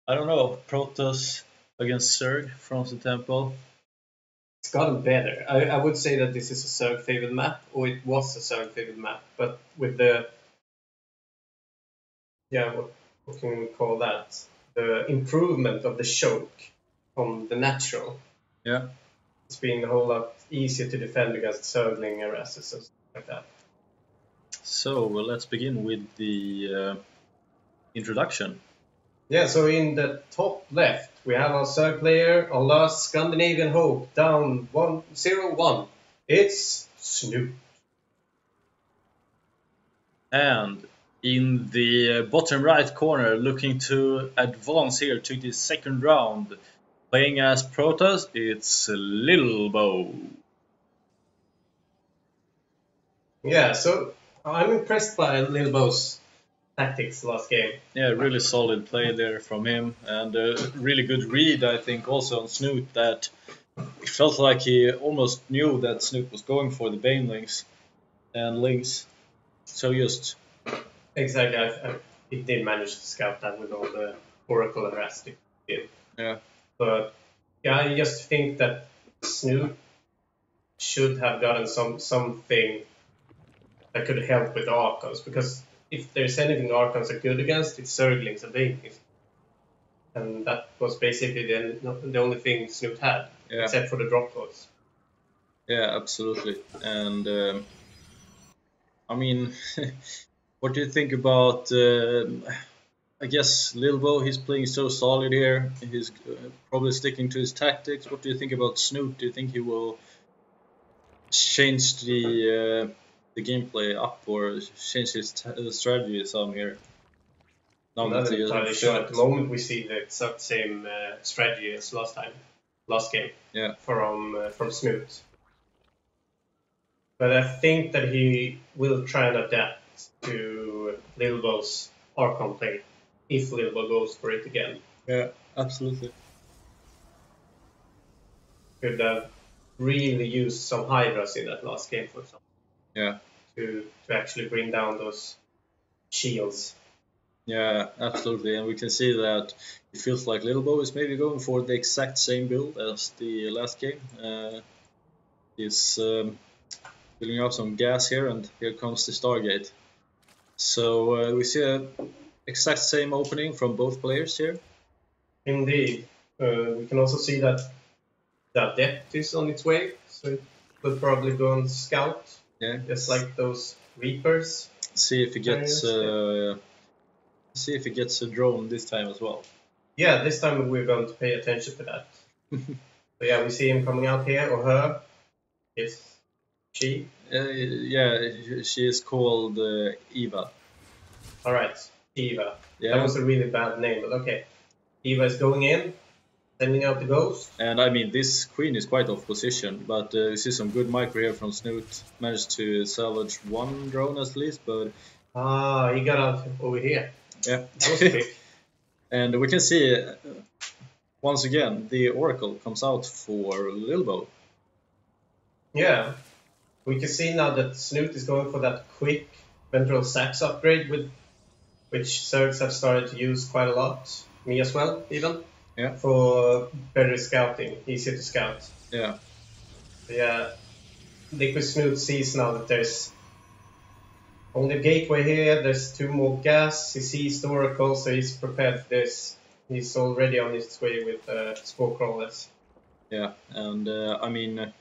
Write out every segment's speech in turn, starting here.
I don't know, Protoss against Zerg from the temple. It's gotten better. I would say that this is a Zerg favored map, or it was a Zerg favored map, but with the what can we call that? The improvement of the choke from the natural. Yeah. It's been a whole lot easier to defend against Zergling harasses and stuff like that. So let's begin with the introduction. Yeah, so in the top left, we have our Zerg player, our last Scandinavian hope, down 1-0-1. It's Snute. And in the bottom right corner, looking to advance here to the second round, playing as Protoss, it's Lilbow. Yeah, so I'm impressed by Lilbow's tactics last game. Yeah, really solid play there from him, and a really good read, I think, also on Snute, that it felt like he almost knew that Snute was going for the Banelings and Lings. So just... Exactly, he did manage to scout that with all the Oracle and Rast he did. Yeah. But yeah, I just think that Snute should have gotten something that could help with the Archons, because if there's anything Archons are good against, it's Zerglings and Banelings. And that was basically the only thing Snute had, except for the drop pods. Yeah, absolutely. And I mean, what do you think about? I guess Lilbow, he's playing so solid here. He's probably sticking to his tactics. What do you think about Snute? Do you think he will change the gameplay up, or change his strategy some here? I'm not entirely sure. At the moment, we see the exact same strategy as last game. Yeah. From Snute. But I think that he will try and adapt to Lilbow's Archon play, if Lilbow goes for it again. Yeah, absolutely. Could have really used some Hydras in that last game, for example. Yeah. To actually bring down those shields. Yeah, absolutely, and we can see that it feels like Lilbow is maybe going for the exact same build as the last game. He's filling up some gas here, and here comes the Stargate. So we see a exact same opening from both players here. Indeed. We can also see that the depth is on its way, so it will probably go on scout. Yeah. Just like those Reapers. See if he gets a drone this time as well. Yeah, this time we're going to pay attention to that. So yeah, we see him coming out here, or her. Yes. She? Yeah, she is called Eva. Alright, Eva. Yeah. That was a really bad name, but okay. Eva is going in, sending out the ghost. And I mean, this queen is quite off position, but you see some good micro here from Snute. Managed to salvage one drone at least, but... Ah, he got out over here. Yeah. That was quick. And we can see, once again, the Oracle comes out for Lilbow. Yeah. We can see now that Snute is going for that quick Ventral Sax upgrade, which Zergs have started to use quite a lot. Me as well, even. Yeah. For better scouting, easier to scout. Yeah. Yeah. Liquid Snute sees now that there's only a gateway here, there's 2 more gas, he sees the Oracle, so he's prepared for this. He's already on his way with Spore Crawlers. Yeah, and I mean,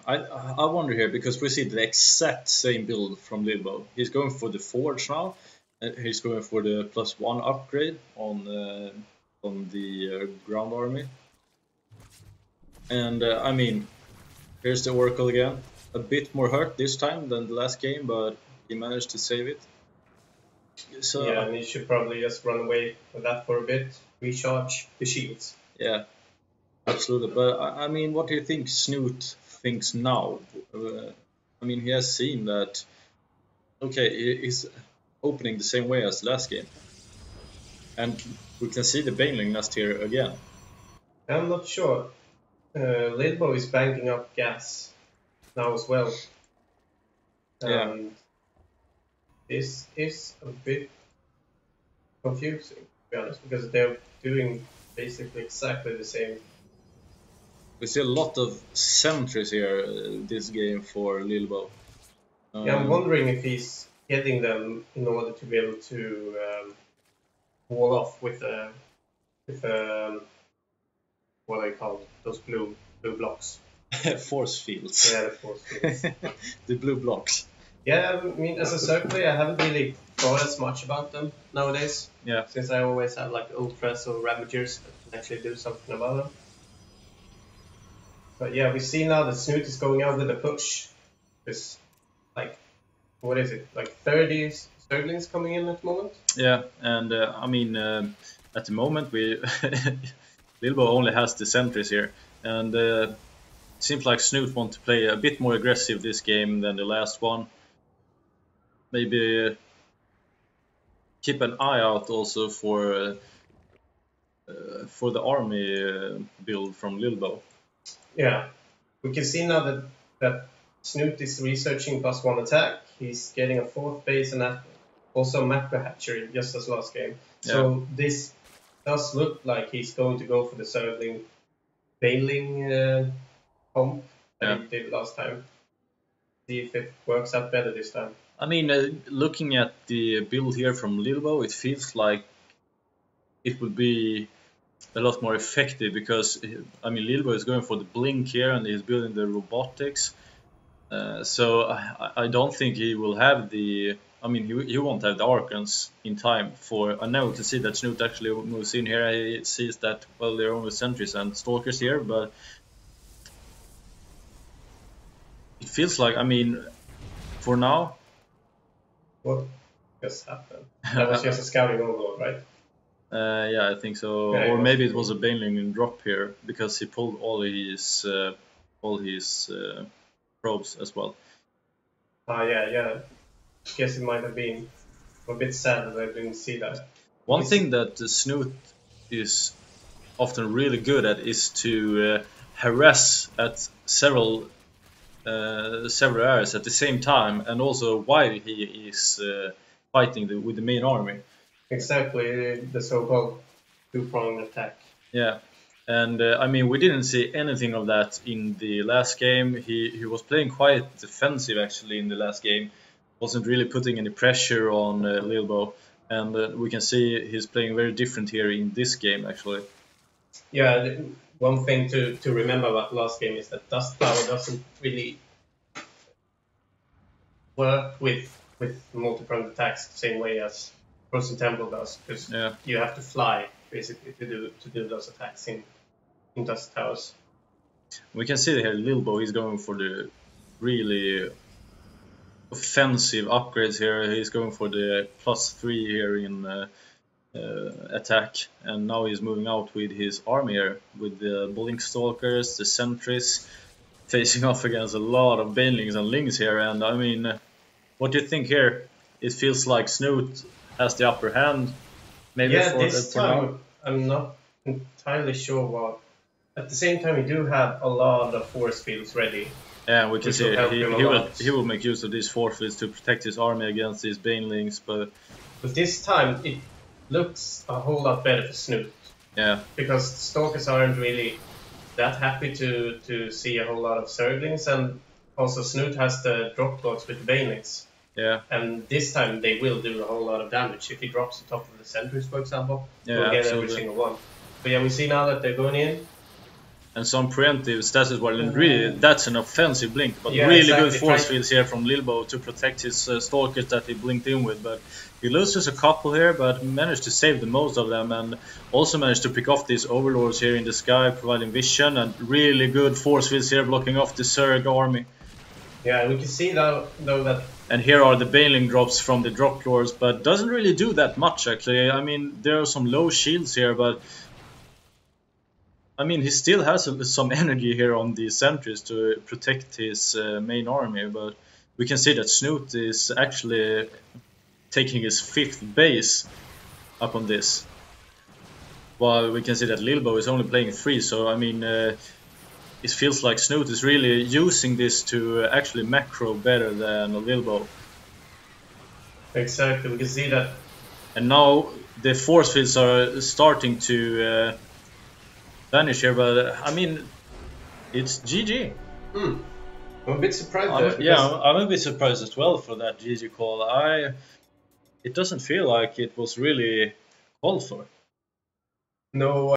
I wonder here, because we see the exact same build from Lilbow. He's going for the Forge now, and he's going for the +1 upgrade on the ground army. And I mean, here's the Oracle again. A bit more hurt this time than the last game, but he managed to save it. So, yeah, and he should probably just run away with that for a bit, recharge the shields. Yeah, absolutely. But I mean, what do you think Snute thinks now? I mean, he has seen that, okay, he's opening the same way as last game. And we can see the Baneling nest here again. I'm not sure. Lilbow is banking up gas now as well. And this is a bit confusing. be honest, because they're doing basically exactly the same. We see a lot of sentries here this game for Lilbow. Yeah, I'm wondering if he's getting them in order to be able to wall off with what are they called? Those blue blocks. Force fields. Yeah, the force fields. The blue blocks. Yeah, I mean, as a circle player, I haven't really thought as much about them nowadays. Yeah. Since I always have like ultras or ravagers that can actually do something about them. But yeah, we see now that Snute is going out with a push. There's like, what is it? Like 30 Sterlings coming in at the moment? Yeah, and I mean, at the moment we Lilbow only has the sentries here, and it seems like Snute want to play a bit more aggressive this game than the last one. Maybe keep an eye out also for the army build from Lilbow. Yeah, we can see now that Snute is researching +1 attack. He's getting a 4th base and also a macro hatchery, just as last game. Yeah. So this does look like he's going to go for the Zergling Bailing comp that he did last time. See if it works out better this time. I mean, looking at the build here from Lilbow, it feels like it would be a lot more effective because, I mean, Lilbow is going for the blink here and he's building the robotics. So I don't think he will have the... I mean, he won't have the Archons in time for... I know to see that Snute actually moves in here. He sees that, well, there are only sentries and stalkers here, but... It feels like, I mean, for now... What just happened? That was just a scouting overload, right? Yeah, I think so. Yeah, or maybe it was a Baneling in drop here because he pulled all his probes as well. Yeah. Guess it might have been a bit sad that I didn't see that. One thing that Snute is often really good at is to harass at several areas at the same time, and also while he is fighting with the main army. Exactly, the so-called two-pronged attack. Yeah, and I mean, we didn't see anything of that in the last game. He was playing quite defensive actually in the last game. Wasn't really putting any pressure on Lilbow, and we can see he's playing very different here in this game actually. Yeah, one thing to remember about last game is that Dust Power doesn't really work with multi-pronged attacks the same way as Frozen Temple does, because you have to fly basically to do those attacks in Dust Towers. We can see here Lilbow is going for the really offensive upgrades here. He's going for the +3 here in attack, and now he's moving out with his army here with the Blink Stalkers, the sentries, facing off against a lot of Banelings and Lings here. And I mean, what do you think here? It feels like Snute has the upper hand. Maybe this time I'm not entirely sure what. At the same time, we do have a lot of force fields ready. Yeah, we can see he will make use of these force fields to protect his army against these Banelings, but this time it looks a whole lot better for Snute. Yeah. Because Stalkers aren't really that happy to see a whole lot of Zerglings, and also Snute has the drop cloaks with the Banelings. Yeah. And this time they will do a whole lot of damage. If he drops the top of the sentries, for example, we'll get every single one. But yeah, we see now that they're going in. And some preemptive stats as well, and really that's an offensive blink, but really good force fields here from Lilbow to protect his stalkers that he blinked in with. But he loses a couple here, but managed to save the most of them, and also managed to pick off these overlords here in the sky, providing vision, and really good force fields here blocking off the Zerg army. Yeah, we can see though that. And here are the Baneling drops from the drop lords, but doesn't really do that much actually. I mean, there are some low shields here, but I mean, he still has some energy here on the sentries to protect his main army, but we can see that Snute is actually taking his 5th base up on this. While we can see that Lilbow is only playing 3, so I mean, it feels like Snute is really using this to actually macro better than Lilbow. Exactly, we can see that And now the force fields are starting to vanish here, but I mean, it's GG. I'm a bit surprised there. I'm a bit surprised as well for that GG call. It doesn't feel like it was really called for. No,